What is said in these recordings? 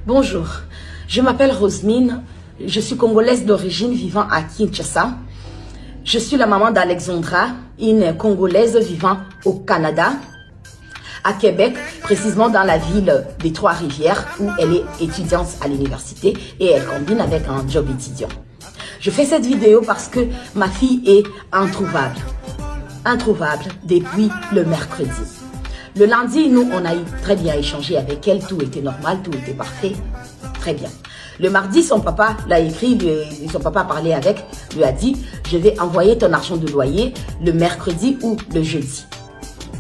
Bonjour, je m'appelle Rosemine, je suis congolaise d'origine vivant à Kinshasa. Je suis la maman d'Alexandra, une congolaise vivant au Canada, à Québec, précisément dans la ville des Trois-Rivières où elle est étudiante à l'université et elle combine avec un job étudiant. Je fais cette vidéo parce que ma fille est introuvable depuis le mercredi. Le lundi, nous, on a eu très bien échangé avec elle, tout était normal, tout était parfait, très bien. Le mardi, son papa l'a écrit, son papa a parlé avec, lui a dit, je vais envoyer ton argent de loyer le mercredi ou le jeudi.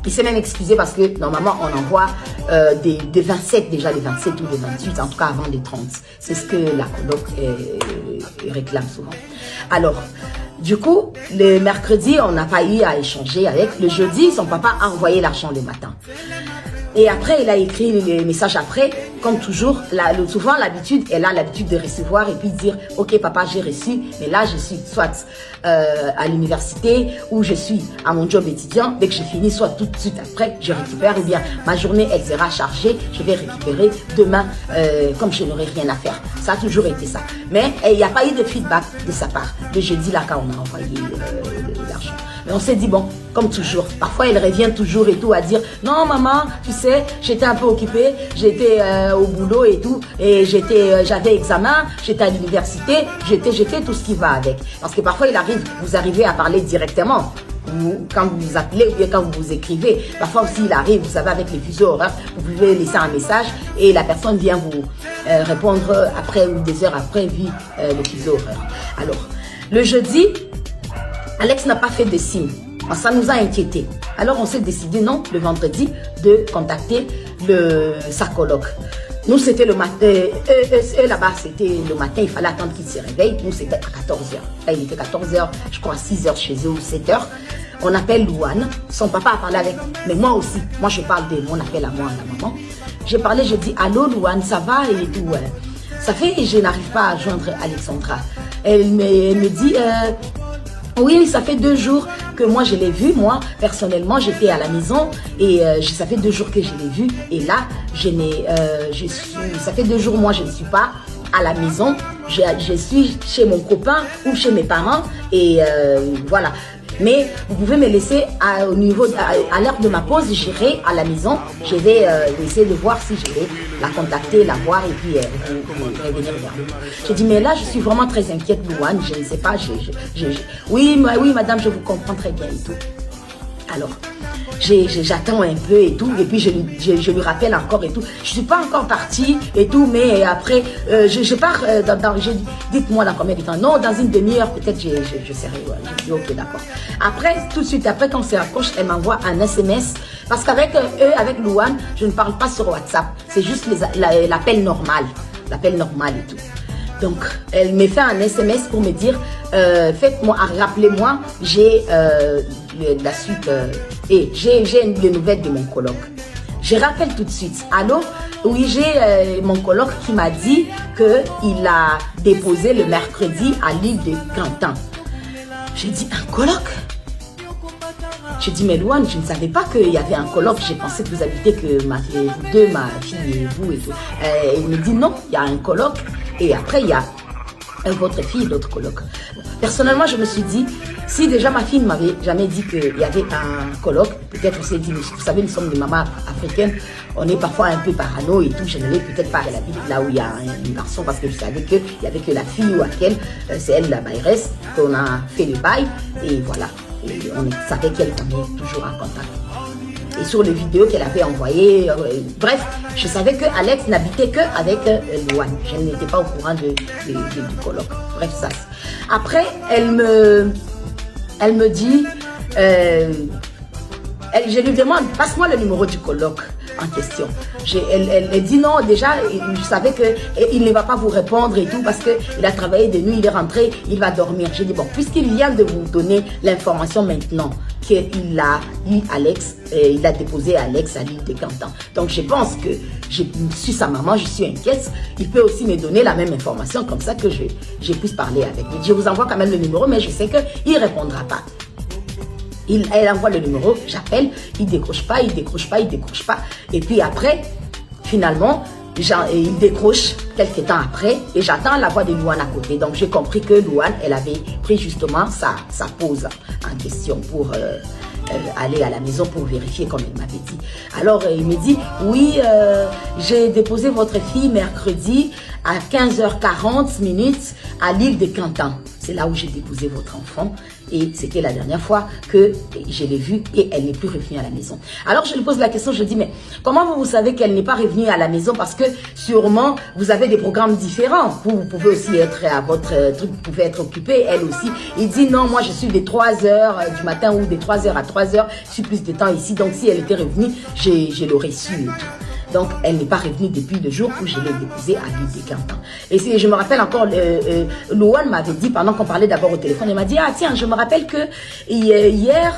Il s'est même excusé parce que normalement, on envoie des 27, déjà les 27 ou les 28, en tout cas avant les 30. C'est ce que la coloc réclame souvent. Alors, du coup, le mercredi, on n'a pas eu à échanger avec. Le jeudi, son papa a envoyé l'argent le matin. Et après, il a écrit les messages après, comme toujours. Souvent, elle a l'habitude de recevoir et puis dire, ok papa, j'ai reçu, mais là, je suis soit à l'université ou je suis à mon job étudiant. Dès que je finis, soit tout de suite après, je récupère ou bien ma journée, elle sera chargée, je vais récupérer demain, comme je n'aurai rien à faire. Ça a toujours été ça. Mais il n'y a pas eu de feedback de sa part. Le jeudi, là, quand on a envoyé l'argent. Mais on s'est dit, bon, comme toujours, parfois elle revient toujours et tout à dire, non maman, tu sais, j'étais un peu occupée, j'étais au boulot et tout, et j'avais examen, j'étais à l'université, j'étais tout ce qui va avec. Parce que parfois vous arrivez à parler directement, quand vous vous appelez ou bien quand vous vous écrivez. Parfois aussi il arrive, vous savez, avec les fuseaux horaires, vous pouvez laisser un message et la personne vient vous répondre après ou des heures après, vu le fuseau horaire. Alors, le jeudi, Alex n'a pas fait de signe. Ça nous a inquiétés. Alors on s'est décidé, non, le vendredi, de contacter sa coloc. Nous, c'était le matin. Eux là-bas, c'était le matin. Il fallait attendre qu'ils se réveillent. Nous, c'était à 14h. Là, il était 14h, je crois, 6h chez eux ou 7h. On appelle Louane. Son papa a parlé avec. Mais moi aussi. Moi, je parle de mon appel à moi, à la maman. J'ai parlé, je dis, allô, Louane, ça va et tout. Ça fait que je n'arrive pas à joindre Alexandra. Elle me dit, oui, ça fait 2 jours que moi je l'ai vu. Moi, personnellement, j'étais à la maison et ça fait 2 jours que je l'ai vu. Et là, ça fait 2 jours, moi, je ne suis pas à la maison. Je suis chez mon copain ou chez mes parents et voilà. Mais vous pouvez me laisser à l'heure de ma pause, j'irai à la maison. Je vais essayer de voir si je vais la contacter, la voir et puis revenir vers nous. J'ai dit, mais là, je suis vraiment très inquiète, Louane. Je ne sais pas. Oui, madame, je vous comprends très bien et tout. Alors, j'attends un peu et tout, et puis je lui rappelle encore et tout. Je ne suis pas encore partie et tout, mais après, je pars dites-moi dans combien de temps. Non, dans une demi-heure, peut-être je serai. Ouais. Je dis, ok, d'accord. Après, tout de suite, après qu'on se raccroche, elle m'envoie un SMS. Parce qu'avec avec Louane, je ne parle pas sur WhatsApp. C'est juste l'appel normal. L'appel normal et tout. Donc, elle me fait un SMS pour me dire, rappelez-moi, j'ai la suite et j'ai des nouvelles de mon coloc. Je rappelle tout de suite. Allô? Oui, j'ai mon coloc qui m'a dit qu'il a déposé le mercredi à l'île de Cantan. J'ai dit, un coloc? J'ai dit, mais Louane, je ne savais pas qu'il y avait un coloc. J'ai pensé que vous habitez que ma fille et vous et tout. Il me dit, non, il y a un coloc. Et après, il y a votre fille et l'autre coloc. Personnellement, je me suis dit, si déjà ma fille ne m'avait jamais dit qu'il y avait un coloc, peut-être on s'est dit, vous savez, nous sommes des mamans africaines, on est parfois un peu parano et tout. Je n'allais peut-être pas à la ville là où il y a un garçon parce que je savais qu'il n'y avait que la fille ou laquelle, c'est elle la maîtresse, qu'on a fait le bail et voilà. Et on savait qu'elle était toujours en contact. Et sur les vidéos qu'elle avait envoyées, bref, je savais que Alex n'habitait qu'avec Louane. Je n'étais pas au courant du coloc. Bref, ça. Après, elle me dit, je lui demande, passe-moi le numéro du coloc en question. Elle dit non, déjà, je savais qu'il ne va pas vous répondre et tout parce qu'il a travaillé de nuit, il est rentré, il va dormir. J'ai dit, bon, puisqu'il vient de vous donner l'information maintenant qu'il a eu Alex, il a déposé Alex à l'île de Cantan. Donc, je pense que je suis sa maman, je suis inquiète. Il peut aussi me donner la même information comme ça que je puisse parler avec lui. Je vous envoie quand même le numéro, mais je sais qu'il ne répondra pas. Elle envoie le numéro, j'appelle, il décroche pas. Et puis après, finalement, il décroche quelques temps après et j'attends la voix de Louane à côté. Donc j'ai compris que Louane, elle avait pris justement sa pause en question pour aller à la maison pour vérifier comme il m'avait dit. Alors il me dit, oui, j'ai déposé votre fille mercredi à 15h40 à l'île de Cantan. C'est là où j'ai déposé votre enfant et c'était la dernière fois que je l'ai vue et elle n'est plus revenue à la maison. Alors je lui pose la question, je dis, mais comment vous savez qu'elle n'est pas revenue à la maison? Parce que sûrement vous avez des programmes différents. Vous pouvez aussi être à votre truc, vous pouvez être occupé, elle aussi. Il dit, non, moi je suis des 3h du matin ou des 3h à 3h, je suis plus de temps ici. Donc si elle était revenue, je l'aurais su et tout. Donc, elle n'est pas revenue depuis le jour où je l'ai déposée à l'île de Cantan. Et je me rappelle encore, Louane m'avait dit, pendant qu'on parlait d'abord au téléphone, elle m'a dit, ah tiens, je me rappelle que hier,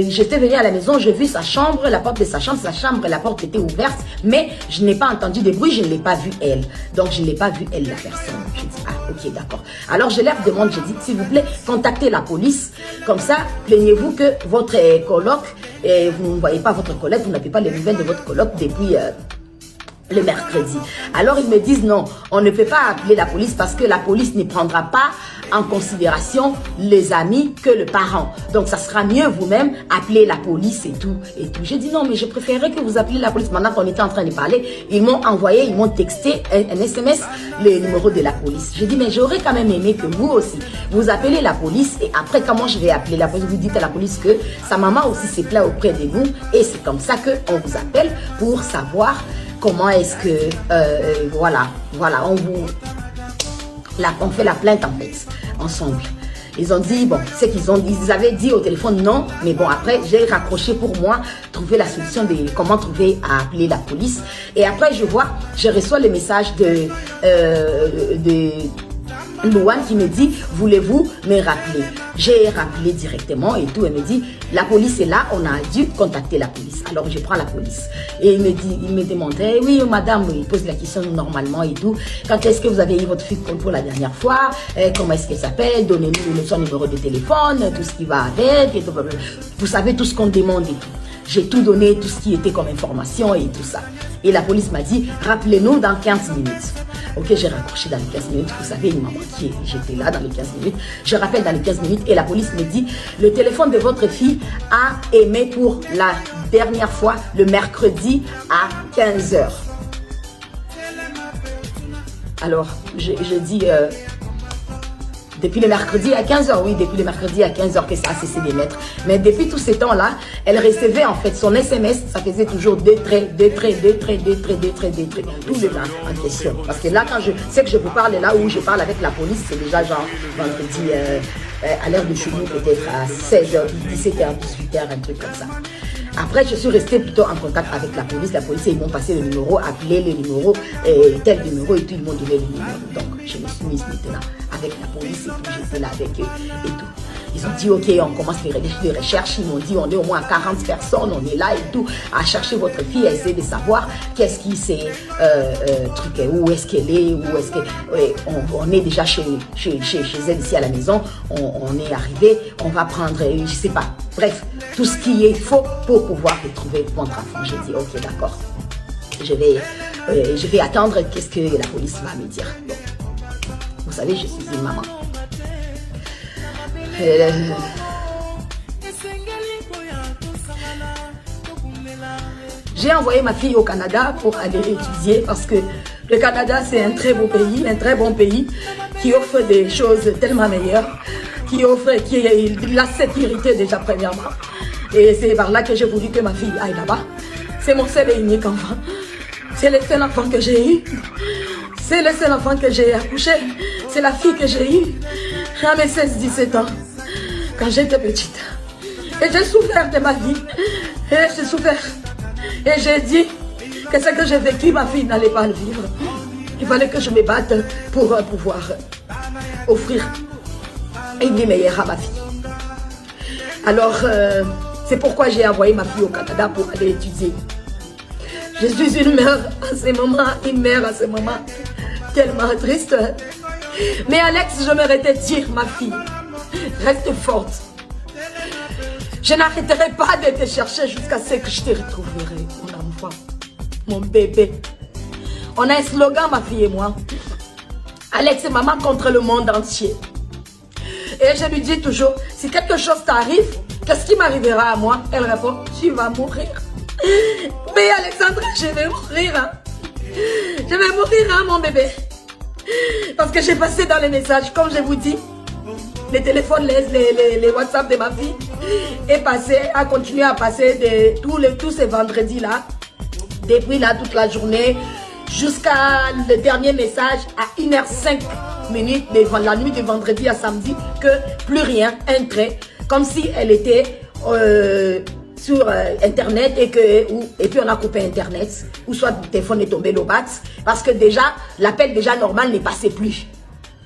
j'étais venue à la maison, j'ai vu sa chambre, la porte de sa chambre, la porte était ouverte, mais je n'ai pas entendu de bruit, je ne l'ai pas vue elle. Donc, je ne l'ai pas vue elle, la personne. Je dis, ah ok, d'accord. Alors, je leur demande, je dis, s'il vous plaît, contactez la police. Comme ça, plaignez-vous que votre coloc, vous ne voyez pas votre collègue, vous n'avez pas les nouvelles de votre coloc depuis le mercredi. Alors ils me disent non, on ne peut pas appeler la police parce que la police ne prendra pas en considération les amis que le parent. Donc ça sera mieux vous-même appeler la police et tout. J'ai dit non, mais je préférerais que vous appeliez la police. Pendant qu'on était en train de parler, ils m'ont envoyé, ils m'ont texté un SMS, le numéro de la police. J'ai dit mais j'aurais quand même aimé que vous aussi, vous appelez la police et après comment je vais appeler la police? Vous dites à la police que sa maman aussi s'est plaint auprès de nous et c'est comme ça qu'on vous appelle pour savoir comment est-ce que, voilà, on fait la plainte en fait, ensemble. Ils ont dit, bon, c'est ils avaient dit au téléphone non, mais bon, après, j'ai raccroché pour moi, trouver la solution de comment trouver à appeler la police. Et après, je reçois le message de Louane qui me dit, voulez-vous me rappeler? J'ai rappelé directement et tout. Elle me dit, la police est là, on a dû contacter la police. Alors je prends la police. Et il me demande, oui madame, il pose la question normalement et tout. Quand est-ce que vous avez eu votre fille pour la dernière fois? Comment est-ce qu'elle s'appelle? Donnez-nous son numéro de téléphone, tout ce qui va avec. Et tout. Vous savez tout ce qu'on demande et tout. J'ai tout donné, tout ce qui était comme information et tout ça. Et la police m'a dit, rappelez-nous dans 15 minutes. Ok, j'ai raccroché dans les 15 minutes. Vous savez, une maman qui j'étais là dans les 15 minutes. Je rappelle dans les 15 minutes et la police me dit, le téléphone de votre fille a émis pour la dernière fois le mercredi à 15h. Alors, je dis... depuis le mercredi à 15h, oui, depuis le mercredi à 15h que ça a cessé d'émettre. Mais depuis tous ces temps-là, elle recevait en fait son SMS, ça faisait toujours des traits, tout le temps en question. Parce que là, quand je sais que je vous parle, là où je parle avec la police, c'est déjà genre vendredi à l'heure de chez nous, peut-être à 16h, 17h, 18h, un truc comme ça. Après, je suis restée plutôt en contact avec la police. La police, ils m'ont passé le numéro, appelé le numéro, tel numéro et tout, ils m'ont donné le numéro. Donc, je me suis mise maintenant avec la police et tout, j'étais là avec eux et tout. Ils ont dit, ok, on commence les recherches. Ils m'ont dit, on est au moins 40 personnes, on est là et tout, à chercher votre fille, à essayer de savoir qu'est-ce qui s'est truqué, où est-ce qu'elle est, où est-ce que... on est déjà chez elle ici à la maison, on est arrivé, on va prendre, je sais pas, bref, tout ce qui est faux pour pouvoir retrouver votre enfant. J'ai dit, ok, d'accord, je vais attendre qu'est-ce que la police va me dire. Bon. Vous savez, je suis une maman. J'ai envoyé ma fille au Canada pour aller étudier parce que le Canada, c'est un très beau pays, un très bon pays qui offre des choses tellement meilleures, qui offre la sécurité déjà premièrement. Et c'est par là que j'ai voulu que ma fille aille là-bas. C'est mon seul et unique enfant. C'est le seul enfant que j'ai eu. C'est le seul enfant que j'ai accouché. C'est la fille que j'ai eue à mes 16-17 ans, quand j'étais petite. Et j'ai souffert de ma vie. Et j'ai souffert. Et j'ai dit que ce que j'ai vécu, ma fille n'allait pas le vivre. Il fallait que je me batte pour pouvoir offrir une vie meilleure à ma fille. Alors, c'est pourquoi j'ai envoyé ma fille au Canada pour aller étudier. Je suis une mère à ce moment, une mère à ce moment tellement triste. Mais Alex, je m'arrêtais de dire, ma fille, reste forte. Je n'arrêterai pas de te chercher jusqu'à ce que je te retrouverai, mon enfant, mon bébé. On a un slogan, ma fille et moi. Alex et maman contre le monde entier. Et je lui dis toujours, si quelque chose t'arrive, qu'est-ce qui m'arrivera à moi? Elle répond, tu vas mourir. Oui, Alexandra, je vais mourir. Hein. Je vais mourir, hein, mon bébé. Parce que j'ai passé dans les messages, comme je vous dis, les téléphones, les WhatsApp de ma fille, a continué à passer tous ces vendredis-là, depuis là toute la journée, jusqu'à le dernier message à 1h05 de la nuit de vendredi à samedi, que plus rien, un trait, comme si elle était sur internet et puis on a coupé internet, ou soit le téléphone est tombé le bat, parce que déjà, l'appel déjà normal n'est passé plus.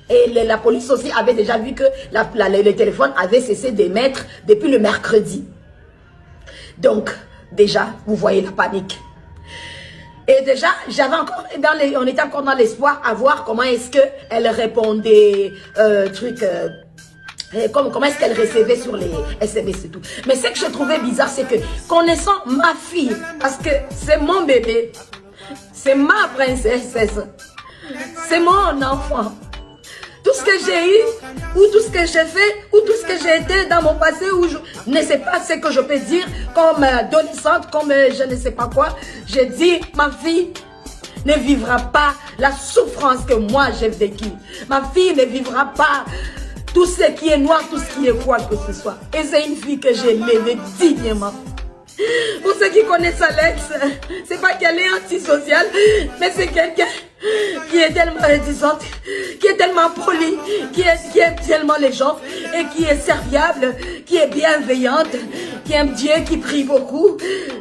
Et la police aussi avait déjà vu que le téléphone avait cessé d'émettre depuis le mercredi. Donc, déjà, vous voyez la panique. Et déjà, on était encore dans l'espoir à voir comment est-ce qu'elle répondait, comment est-ce qu'elle recevait sur les SMS et tout. Mais ce que je trouvais bizarre, c'est que connaissant ma fille, parce que c'est mon bébé, c'est ma princesse, c'est mon enfant. Tout ce que j'ai eu, ou tout ce que j'ai fait, ou tout ce que j'ai été dans mon passé, où je ne sais pas ce que je peux dire comme adolescente, comme je ne sais pas quoi. J'ai dit, ma fille ne vivra pas la souffrance que moi j'ai vécue. Ma fille ne vivra pas tout ce qui est noir, tout ce qui est quoi que ce soit. Et c'est une fille que j'ai élevée dignement. Pour ceux qui connaissent Alex, c'est pas qu'elle est antisociale, mais c'est quelqu'un qui est tellement réticente, qui est tellement polie, qui aime tellement les gens et qui est serviable, qui est bienveillante, qui aime Dieu, qui prie beaucoup.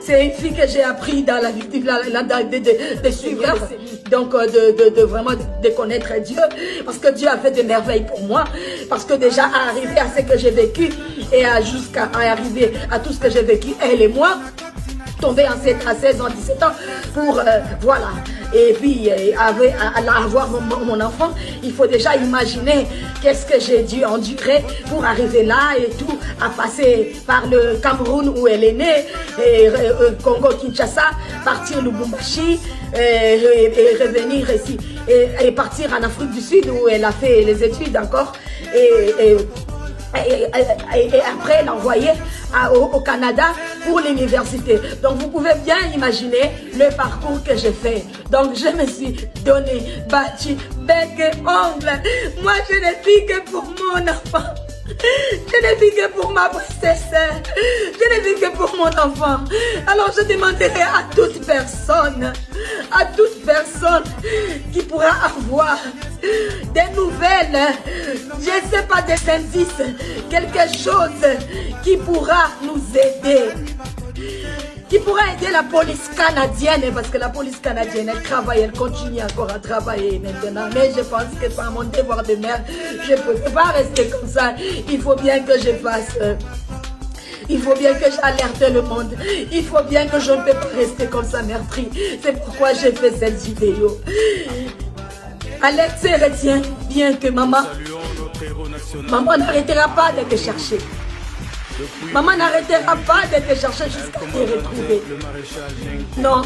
C'est une fille que j'ai appris dans la vie de suivre, donc vraiment de connaître Dieu, parce que Dieu a fait des merveilles pour moi, parce que déjà à arriver à ce que j'ai vécu et jusqu'à arriver à tout ce que j'ai vécu, elle et moi, tombée enceinte à 16 ans, 17 ans, pour, voilà, et puis avoir mon enfant, il faut déjà imaginer qu'est-ce que j'ai dû endurer pour arriver là et tout, à passer par le Cameroun où elle est née, et Congo-Kinshasa, partir Lubumbashi, et revenir ici, et partir en Afrique du Sud où elle a fait les études encore, et après l'envoyer au Canada pour l'université. Donc vous pouvez bien imaginer le parcours que j'ai fait. Donc je me suis donné, battu, bec et ongle. Moi je ne vis que pour mon enfant. Je ne vis que pour ma princesse. Je ne vis que pour mon enfant. Alors je demanderai à toute personne qui pourra avoir des nouvelles, je ne sais pas, des indices, quelque chose qui pourra nous aider, qui pourra aider la police canadienne, parce que la police canadienne, elle travaille, elle continue encore à travailler maintenant, mais je pense que par mon devoir de mère, je ne peux pas rester comme ça. Il faut bien que je fasse, il faut bien que j'alerte le monde, il faut bien que je ne peux pas rester comme ça meurtrie. C'est pourquoi j'ai fait cette vidéo. Alex, retiens bien que maman n'arrêtera pas de te chercher. Maman n'arrêtera pas de te chercher jusqu'à te retrouver. Non,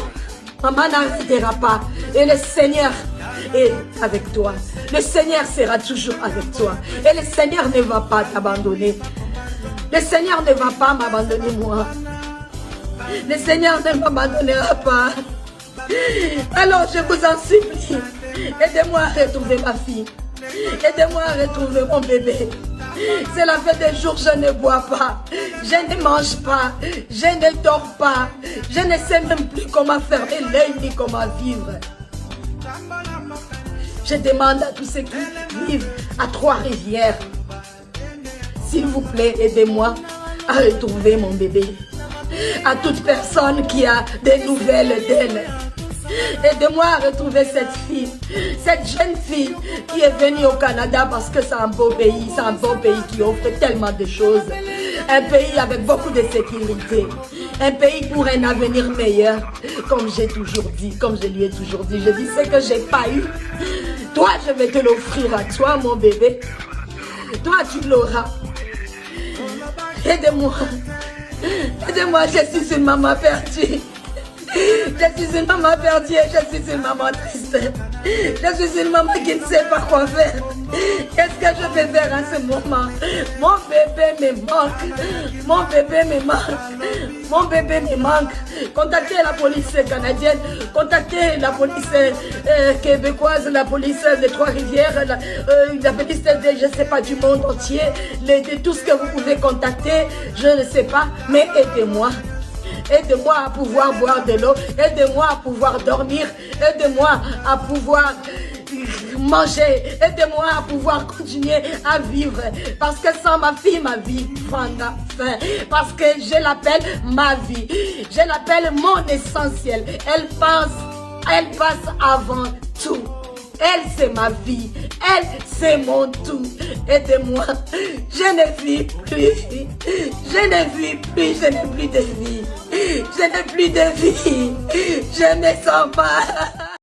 maman n'arrêtera pas. Et le Seigneur est avec toi. Le Seigneur sera toujours avec toi. Et le Seigneur ne va pas t'abandonner. Le Seigneur ne va pas m'abandonner moi. Le Seigneur ne m'abandonnera pas. Alors je vous en supplie, aidez-moi à retrouver ma fille. Aidez-moi à retrouver mon bébé. Cela fait des jours que je ne bois pas, je ne mange pas, je ne dors pas. Je ne sais même plus comment fermer l'œil ni comment vivre. Je demande à tous ceux qui vivent à Trois-Rivières, s'il vous plaît, aidez-moi à retrouver mon bébé. À toute personne qui a des nouvelles d'elle, aidez-moi à retrouver cette fille, cette jeune fille qui est venue au Canada parce que c'est un beau pays, c'est un bon pays qui offre tellement de choses. Un pays avec beaucoup de sécurité, un pays pour un avenir meilleur, comme j'ai toujours dit, comme je lui ai toujours dit. Je dis ce que j'ai pas eu, toi je vais te l'offrir à toi mon bébé, toi tu l'auras. Aidez-moi, aidez-moi, je suis une maman perdue. Je suis une maman perdue, je suis une maman triste. Je suis une maman qui ne sait pas quoi faire. Qu'est-ce que je vais faire en ce moment? Mon bébé me manque. Mon bébé me manque. Mon bébé me manque. Contactez la police canadienne. Contactez la police québécoise, la police des Trois-Rivières, la police de, je ne sais pas, du monde entier. De tout ce que vous pouvez contacter, je ne sais pas, mais aidez-moi. Aidez-moi à pouvoir boire de l'eau. Aidez-moi à pouvoir dormir. Aidez-moi à pouvoir manger. Aidez-moi à pouvoir continuer à vivre. Parce que sans ma vie prendra fin. Parce que je l'appelle ma vie. Je l'appelle mon essentiel. Elle passe avant tout. Elle, c'est ma vie. Elle, c'est mon tout. Aidez-moi. Je ne vis plus. Je ne vis plus. Je n'ai plus de vie. Je n'ai plus de vie. Je ne sens pas.